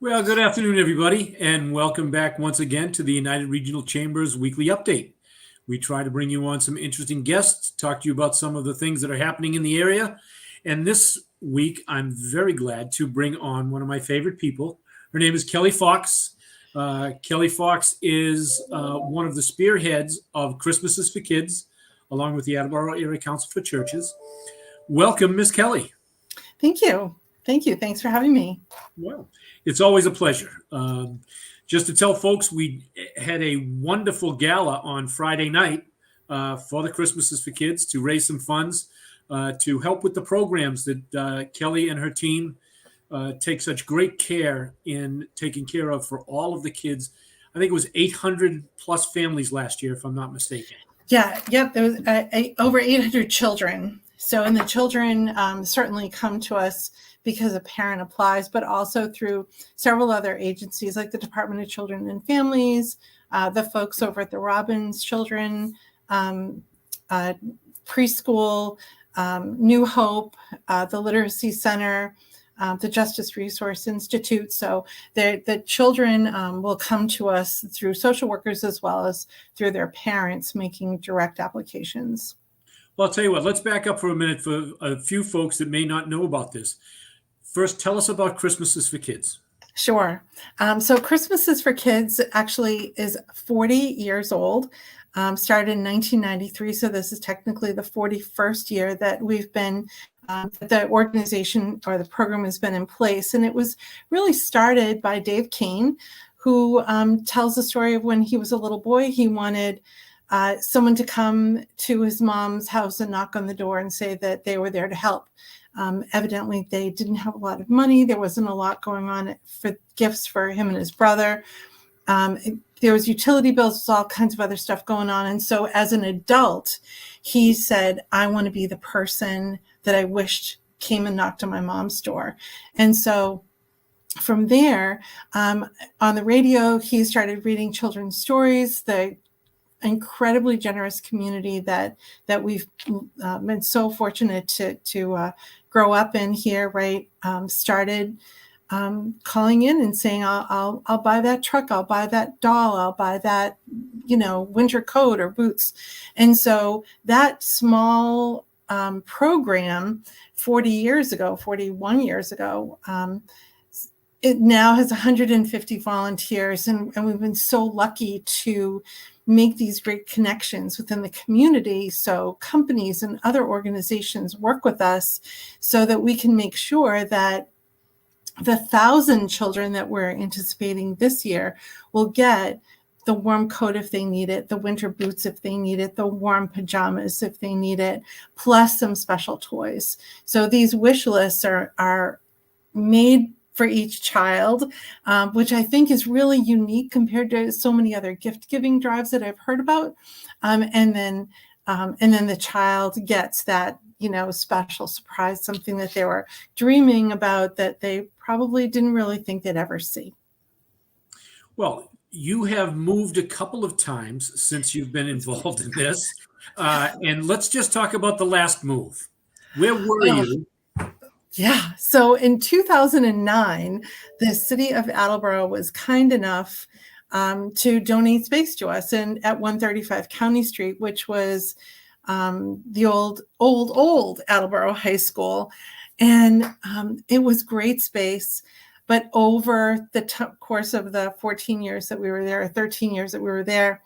Well, good afternoon, everybody, and welcome back once again to the United Regional Chambers Weekly Update. We try to bring you on some interesting guests, talk to you about some of the things that are happening in the area. And this week, I'm very glad to bring on one of my favorite people. Her name is Kelly Fox. Kelly Fox is one of the spearheads of Christmases for Kids, along with the Attleboro Area Council for Churches. Welcome, Miss Kelly. Thank you. Thank you. Thanks for having me. Well, it's always a pleasure. Just to tell folks, we had a wonderful gala on Friday night for the Christmases for Kids to raise some funds to help with the programs that Kelly and her team take such great care in taking care of for all of the kids. I think it was 800 plus families last year, if I'm not mistaken. Yeah, yep. There was over 800 children. And the children certainly come to us because a parent applies, but also through several other agencies like the Department of Children and Families, the folks over at the Robbins Children Preschool, New Hope, the Literacy Center, the Justice Resource Institute. So the children will come to us through social workers as well as through their parents making direct applications. Well, I'll tell you what, let's back up for a minute for a few folks that may not know about this. First, tell us about Christmases for Kids. Sure. So Christmases for Kids actually is 40 years old, started in 1993. So this is technically the 41st year that we've been, the organization or the program has been in place. And it was really started by Dave Kane, who tells the story of when he was a little boy. He wanted someone to come to his mom's house and knock on the door and say that they were there to help. Evidently, they didn't have a lot of money. There wasn't a lot going on for gifts for him and his brother. There was utility bills, all kinds of other stuff going on. And so as an adult, he said, I want to be the person that I wished came and knocked on my mom's door. And so from there, on the radio, he started reading children's stories. The incredibly generous community that we've been so fortunate to grow up in here, right? Started calling in and saying, I'll buy that truck, I'll buy that doll, I'll buy that, winter coat or boots. And so that small program 41 years ago, it now has 150 volunteers, and we've been so lucky to make these great connections within the community. So companies and other organizations work with us so that we can make sure that the 1,000 children that we're anticipating this year will get the warm coat if they need it, the winter boots if they need it, the warm pajamas if they need it, plus some special toys. So these wish lists are made for each child, which I think is really unique compared to so many other gift giving drives that I've heard about. And then the child gets that, special surprise, something that they were dreaming about that they probably didn't really think they'd ever see. Well, you have moved a couple of times since you've been involved in this. And let's just talk about the last move. Where were you? Yeah. So in 2009, the city of Attleboro was kind enough to donate space to us at 135 County Street, which was the old Attleboro High School. And it was great space. But over the course of the 14 years that we were there, or 13 years that we were there,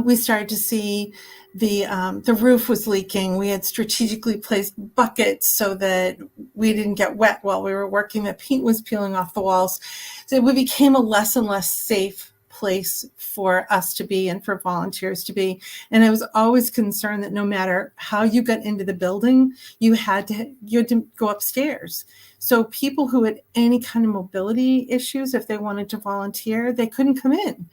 we started to see the roof was leaking. We had strategically placed buckets so that we didn't get wet while we were working. The paint was peeling off the walls. So we became a less and less safe place for us to be and for volunteers to be. And I was always concerned that no matter how you got into the building, you had to go upstairs. So people who had any kind of mobility issues, if they wanted to volunteer, they couldn't come in.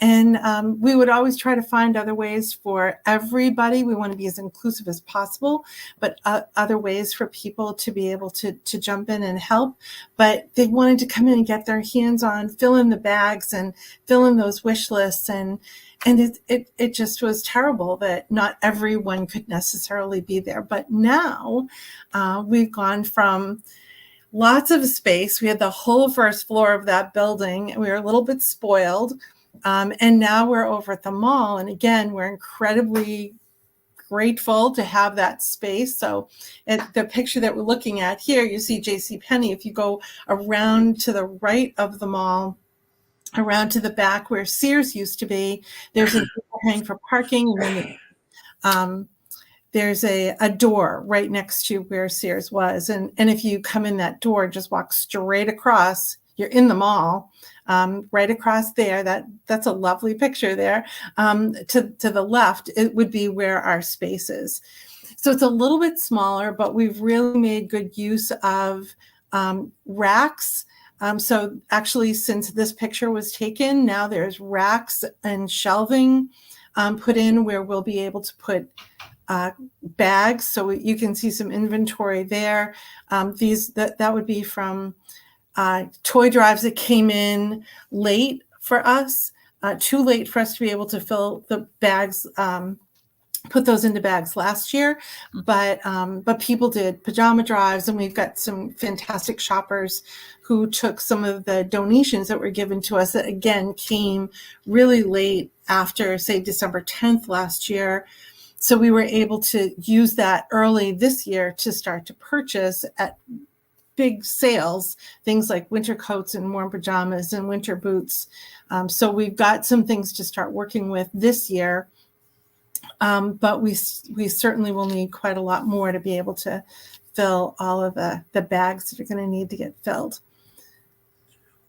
And we would always try to find other ways for everybody. We want to be as inclusive as possible, but other ways for people to be able to jump in and help. But they wanted to come in and get their hands on, fill in the bags and fill in those wish lists. And it just was terrible that not everyone could necessarily be there. But now we've gone from lots of space. We had the whole first floor of that building. We were a little bit spoiled. And now we're over at the mall. And again, we're incredibly grateful to have that space. So the picture that we're looking at here, you see JCPenney. If you go around to the right of the mall, around to the back where Sears used to be, there's an overhang for parking. And then there's a door right next to where Sears was. And if you come in that door, just walk straight across, you're in the mall. Right across there, that's a lovely picture there. To the left, it would be where our space is. So it's a little bit smaller, but we've really made good use of racks. So actually, since this picture was taken, now there's racks and shelving put in where we'll be able to put bags. So you can see some inventory there. That would be from toy drives that came in late for us, too late for us to be able to fill the bags, put those into bags last year, but people did pajama drives, and we've got some fantastic shoppers who took some of the donations that were given to us that again came really late after, say, December 10th last year. So we were able to use that early this year to start to purchase at big sales, things like winter coats and warm pajamas and winter boots. So we've got some things to start working with this year. But we certainly will need quite a lot more to be able to fill all of the bags that are going to need to get filled.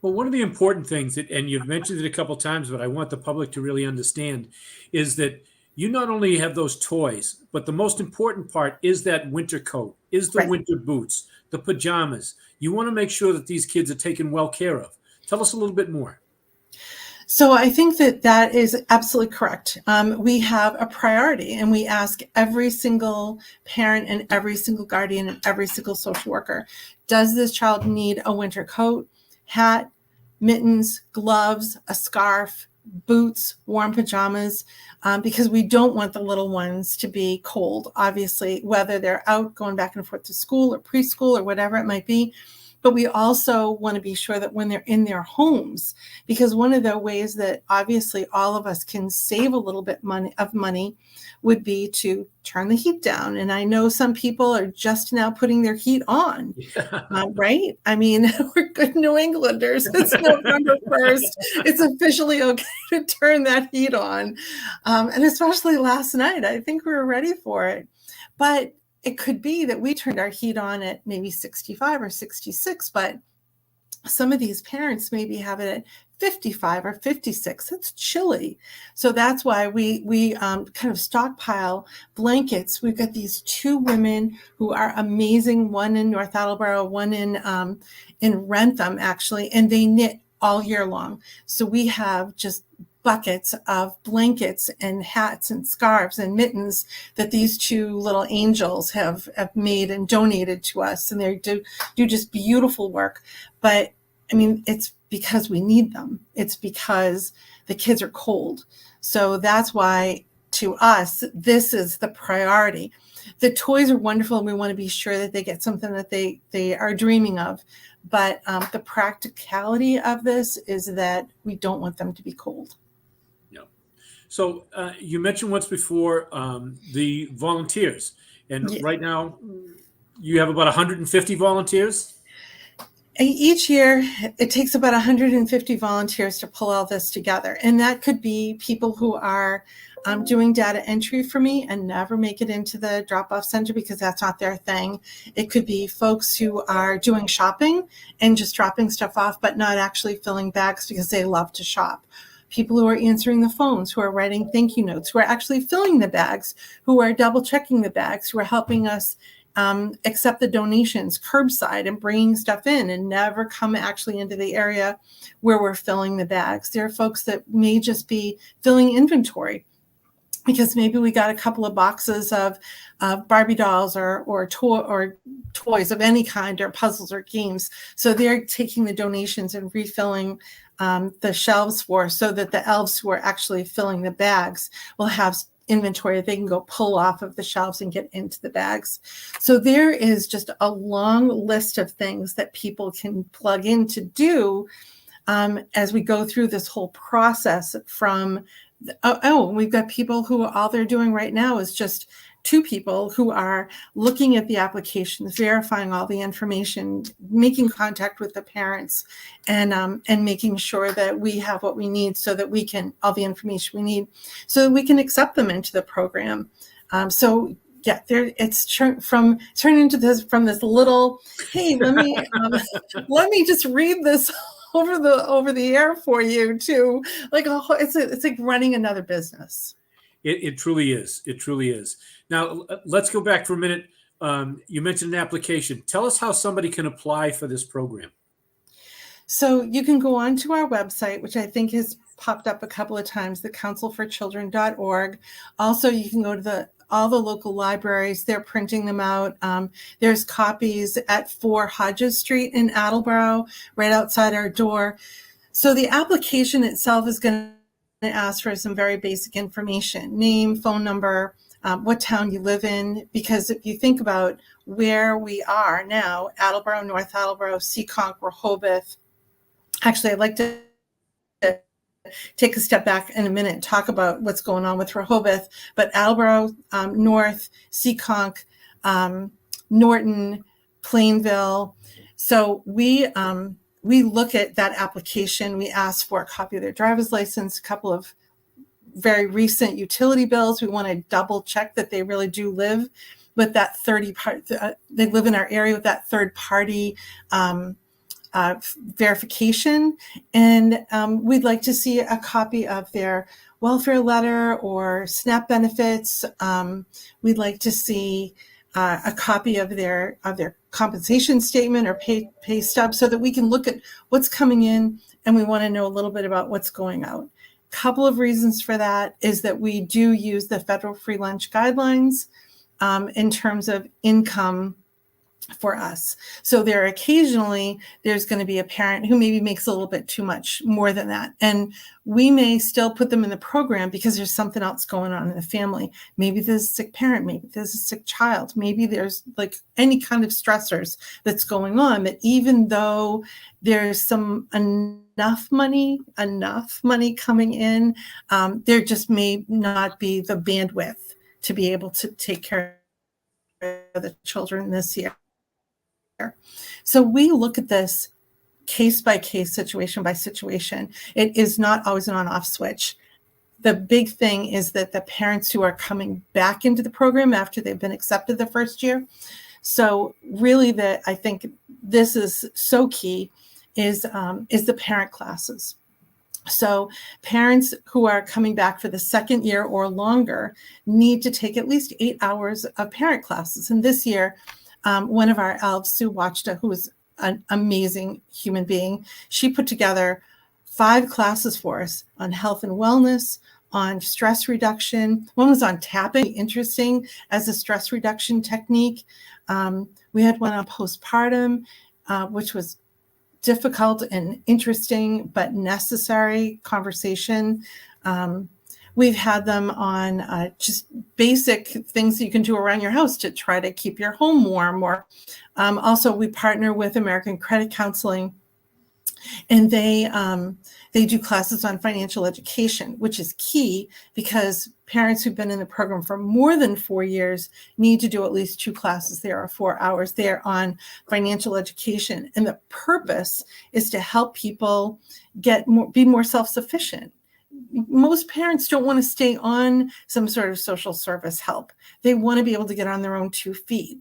Well, one of the important things, and you've mentioned it a couple of times, but I want the public to really understand, is that you not only have those toys, but the most important part is that winter coat, is the Right. winter boots, the pajamas. You want to make sure that these kids are taken well care of. Tell us a little bit more. So I think that is absolutely correct. We have a priority, and we ask every single parent and every single guardian and every single social worker, does this child need a winter coat, hat, mittens, gloves, a scarf, boots, warm pajamas? Because we don't want the little ones to be cold, obviously, whether they're out going back and forth to school or preschool or whatever it might be. But we also want to be sure that when they're in their homes, because one of the ways that obviously all of us can save a little bit of money would be to turn the heat down. And I know some people are just now putting their heat on, right? I mean, we're good New Englanders. It's November 1st. It's officially okay to turn that heat on. And especially last night, I think we were ready for it. But it could be that we turned our heat on at maybe 65 or 66, but some of these parents maybe have it at 55 or 56. It's chilly. So that's why we kind of stockpile blankets. We've got these two women who are amazing, one in North Attleboro, one in Rentham, actually, and they knit all year long. So we have just buckets of blankets and hats and scarves and mittens that these two little angels have made and donated to us. And they do just beautiful work. But I mean, it's because we need them. It's because the kids are cold. So that's why, to us, this is the priority. The toys are wonderful, and we want to be sure that they get something that they are dreaming of. But the practicality of this is that we don't want them to be cold. So you mentioned once before the volunteers, and right now you have about 150 volunteers. Each year, it takes about 150 volunteers to pull all this together. And that could be people who are doing data entry for me and never make it into the drop-off center because that's not their thing. It could be folks who are doing shopping and just dropping stuff off, but not actually filling bags because they love to shop. People who are answering the phones, who are writing thank you notes, who are actually filling the bags, who are double checking the bags, who are helping us accept the donations curbside and bringing stuff in and never come actually into the area where we're filling the bags. There are folks that may just be filling inventory because maybe we got a couple of boxes of Barbie dolls or toys of any kind, or puzzles or games. So they're taking the donations and refilling the shelves for, so that the elves who are actually filling the bags will have inventory that they can go pull off of the shelves and get into the bags. So there is just a long list of things that people can plug in to do as we go through this whole process from, we've got people who all they're doing right now is just two people who are looking at the applications, verifying all the information, making contact with the parents, and making sure that we have what we need so that we can, all the information we need, so that we can accept them into the program. So yeah, it's turned into this, from this little, hey, let me just read this over the air for you, to like it's like running another business. It truly is. It truly is. Now, let's go back for a minute. You mentioned an application. Tell us how somebody can apply for this program. So you can go on to our website, which I think has popped up a couple of times, thecouncilforchildren.org. Also, you can go to all the local libraries. They're printing them out. There's copies at 4 Hodges Street in Attleboro, right outside our door. So the application itself is going to ask for some very basic information: name, phone number, what town you live in. Because if you think about where we are now, Attleboro, North Attleboro, Seekonk, Rehoboth. Actually, I'd like to take a step back in a minute and talk about what's going on with Rehoboth. But Attleboro, North, Seekonk, Norton, Plainville. So we look at that application. We ask for a copy of their driver's license, a couple of very recent utility bills. We want to double check that they really do live with that they live in our area with that third party verification. And we'd like to see a copy of their welfare letter or SNAP benefits. We'd like to see a copy of their compensation statement or pay stub, so that we can look at what's coming in, and we want to know a little bit about what's going out. Couple of reasons for that is that we do use the federal free lunch guidelines in terms of income for us. So there's going to be a parent who maybe makes a little bit too much, more than that. And we may still put them in the program because there's something else going on in the family. Maybe there's a sick parent, maybe there's a sick child, maybe there's like any kind of stressors that's going on, that even though there's enough money coming in, there just may not be the bandwidth to be able to take care of the children this year. So we look at this case by case, situation by situation. It is not always an on-off switch. The big thing is that the parents who are coming back into the program after they've been accepted the first year. So really, I think this is so key is the parent classes. So parents who are coming back for the second year or longer need to take at least 8 hours of parent classes. And this year, one of our elves, Sue Watchta, who is an amazing human being, she put together 5 classes for us on health and wellness, on stress reduction. One was on tapping, interesting as a stress reduction technique. We had one on postpartum, which was difficult and interesting, but necessary conversation. We've had them on just basic things that you can do around your house to try to keep your home warm. Or also, we partner with American Credit Counseling, and they do classes on financial education, which is key because parents who've been in the program for more than 4 years need to do at least 2 classes there, or 4 hours there on financial education. And the purpose is to help people be more self-sufficient. Most parents don't want to stay on some sort of social service help. They want to be able to get on their own 2 feet.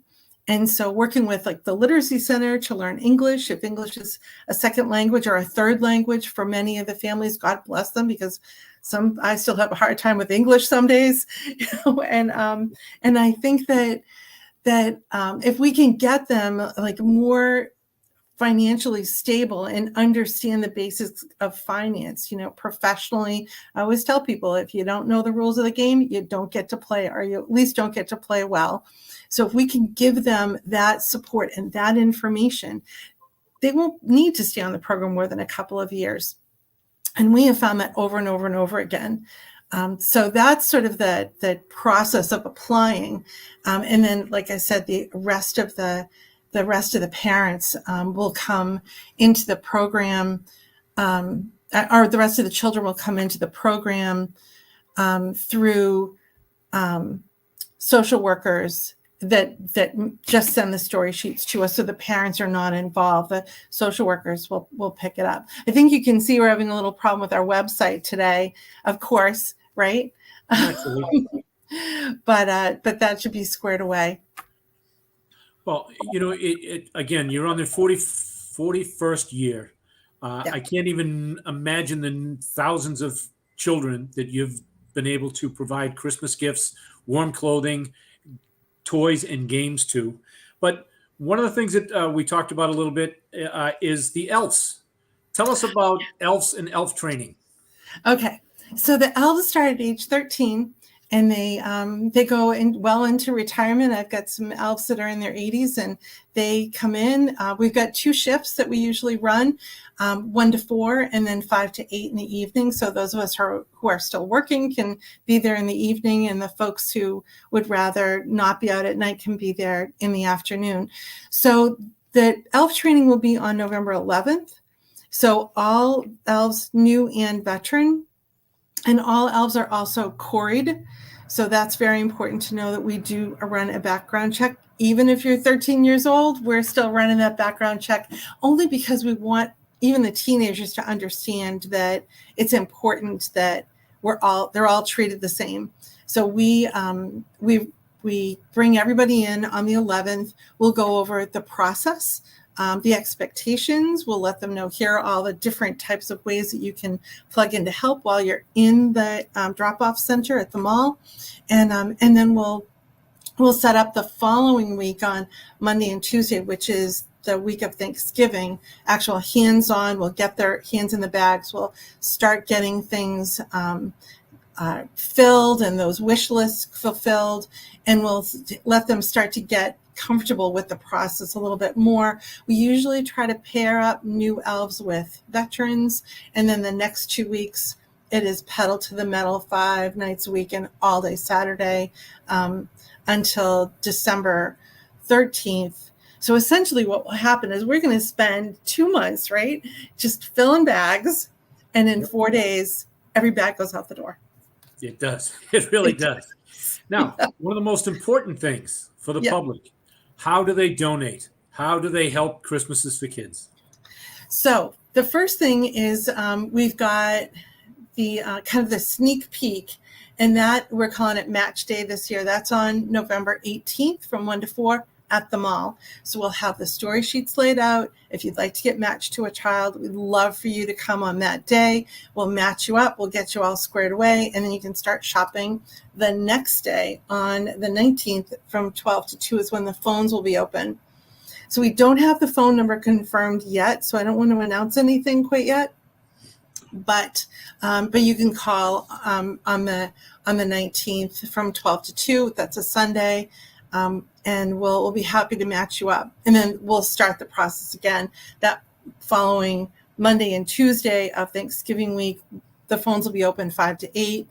And so working with like the Literacy Center to learn English, if English is a second language or a third language for many of the families, God bless them, because I still have a hard time with English some days, and I think that if we can get them like more financially stable and understand the basics of finance, professionally. I always tell people, if you don't know the rules of the game, you don't get to play, or you at least don't get to play well. So if we can give them that support and that information, they won't need to stay on the program more than a couple of years. And we have found that over and over and over again. So that's sort of the process of applying. And then, like I said, the rest of the parents will come into the program, or the rest of the children will come into the program through social workers that just send the story sheets to us, so the parents are not involved. The social workers will pick it up. I think you can see we're having a little problem with our website today, of course, right? Naturally. But that should be squared away. Well, again, you're on the 41st year. Yeah. I can't even imagine the thousands of children that you've been able to provide Christmas gifts, warm clothing, toys, and games to. But one of the things that we talked about a little bit is the elves. Tell us about elves and elf training. Okay, so the elves start at age 13, and they go well into retirement. I've got some elves that are in their 80s, and they come in. We've got 2 shifts that we usually run, 1 to 4, and then 5 to 8 in the evening. So those of us who are still working can be there in the evening, and the folks who would rather not be out at night can be there in the afternoon. So the elf training will be on November 11th. So all elves, new and veteran, and all elves are also quarried. So that's very important to know that we do run a background check. Even if you're 13 years old, we're still running that background check, only because we want even the teenagers to understand that it's important that they're all treated the same. So we bring everybody in on the 11th. We'll go over the process, the expectations. We'll let them know here are all the different types of ways that you can plug in to help while you're in the drop-off center at the mall. And then we'll set up the following week on Monday and Tuesday, which is the week of Thanksgiving, actual hands-on. We'll get their hands in the bags. We'll start getting things filled and those wish lists fulfilled, and we'll let them start to get comfortable with the process a little bit more. We usually try to pair up new elves with veterans, and then the next 2 weeks it is pedal to the metal 5 nights a week and all day Saturday until December 13th. So essentially what will happen is we're going to spend 2 months, right, just filling bags, and in 4 days every bag goes out the door. It does. It really does. Now, one of the most important things for the public, how do they donate? How do they help Christmases for Kids? So the first thing is we've got the kind of the sneak peek, and that we're calling it Match Day this year. That's on November 18th from 1 to 4 at the mall. So we'll have the story sheets laid out. If you'd like to get matched to a child, we'd love for you to come on that day. We'll match you up. We'll get you all squared away, and then you can start shopping the next day on the 19th from 12 to 2 is when the phones will be open. So we don't have the phone number confirmed yet, so I don't want to announce anything quite yet. But you can call on the 19th from 12 to 2. That's a Sunday. And we'll be happy to match you up. And then we'll start the process again. That following Monday and Tuesday of Thanksgiving week, the phones will be open 5 to 8.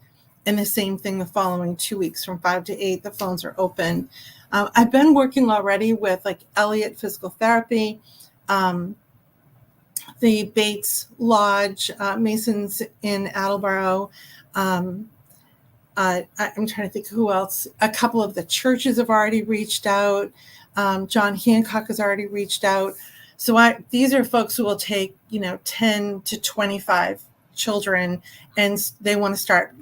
And the same thing the following 2 weeks from 5 to 8, the phones are open. I've been working already with like Elliott Physical Therapy, the Bates Lodge, Masons in Attleboro. I'm trying to think who else. A couple of the churches have already reached out. John Hancock has already reached out. So these are folks who will take 10 to 25 children, and they want to start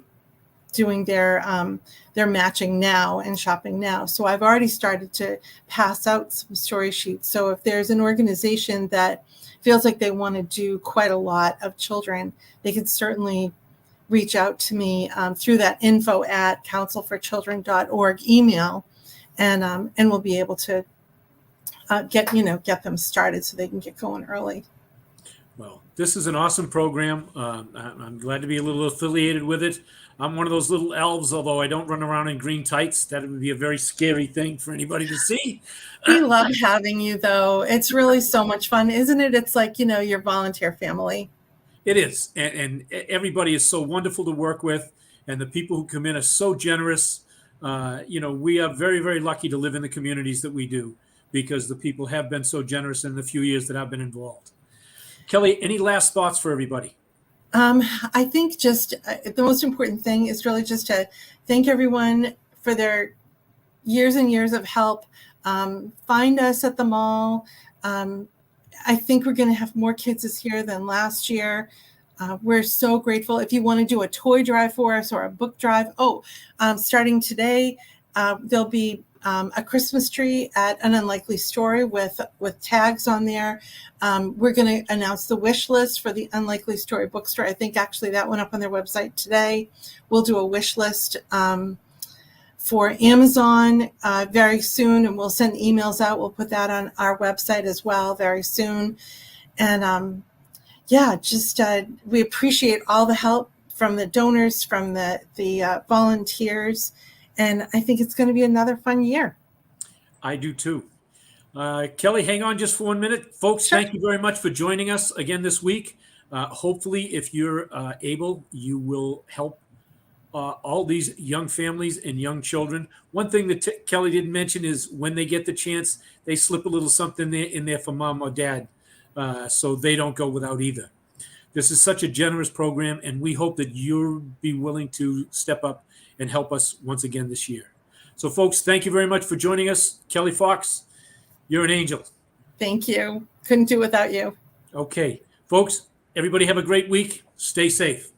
doing their matching now and shopping now. So I've already started to pass out some story sheets. So if there's an organization that feels like they want to do quite a lot of children, they can certainly reach out to me through that info@councilforchildren.org email, and we'll be able to get them started so they can get going early. Well, this is an awesome program. I'm glad to be a little affiliated with it. I'm one of those little elves, although I don't run around in green tights. That would be a very scary thing for anybody to see. We love having you, though. It's really so much fun, isn't it? It's like, your volunteer family. It is. And everybody is so wonderful to work with. and the people who come in are so generous. We are very, very lucky to live in the communities that we do because the people have been so generous in the few years that I've been involved. Kelly, any last thoughts for everybody? I think just the most important thing is really just to thank everyone for their years and years of help. Find us at the mall. I think we're going to have more kids this year than last year. We're so grateful. If you want to do a toy drive for us or a book drive, starting today, there'll be a Christmas tree at an Unlikely Story with tags on there. We're going to announce the wish list for the Unlikely Story bookstore. I think actually that went up on their website today. We'll do a wish list for Amazon very soon, and we'll send emails out. We'll put that on our website as well very soon. And we appreciate all the help from the donors, from the volunteers, and I think it's going to be another fun year. I do too. Kelly, hang on just for 1 minute. Folks, Sure. Thank you very much for joining us again this week. Hopefully, if you're able, you will help all these young families and young children. One thing that Kelly didn't mention is when they get the chance, they slip a little something in there for mom or dad, so they don't go without either. This is such a generous program, and we hope that you'll be willing to step up and help us once again this year. So, folks, thank you very much for joining us. Kelly Fox, you're an angel. Thank you. Couldn't do without you. Okay. Folks, everybody have a great week. Stay safe.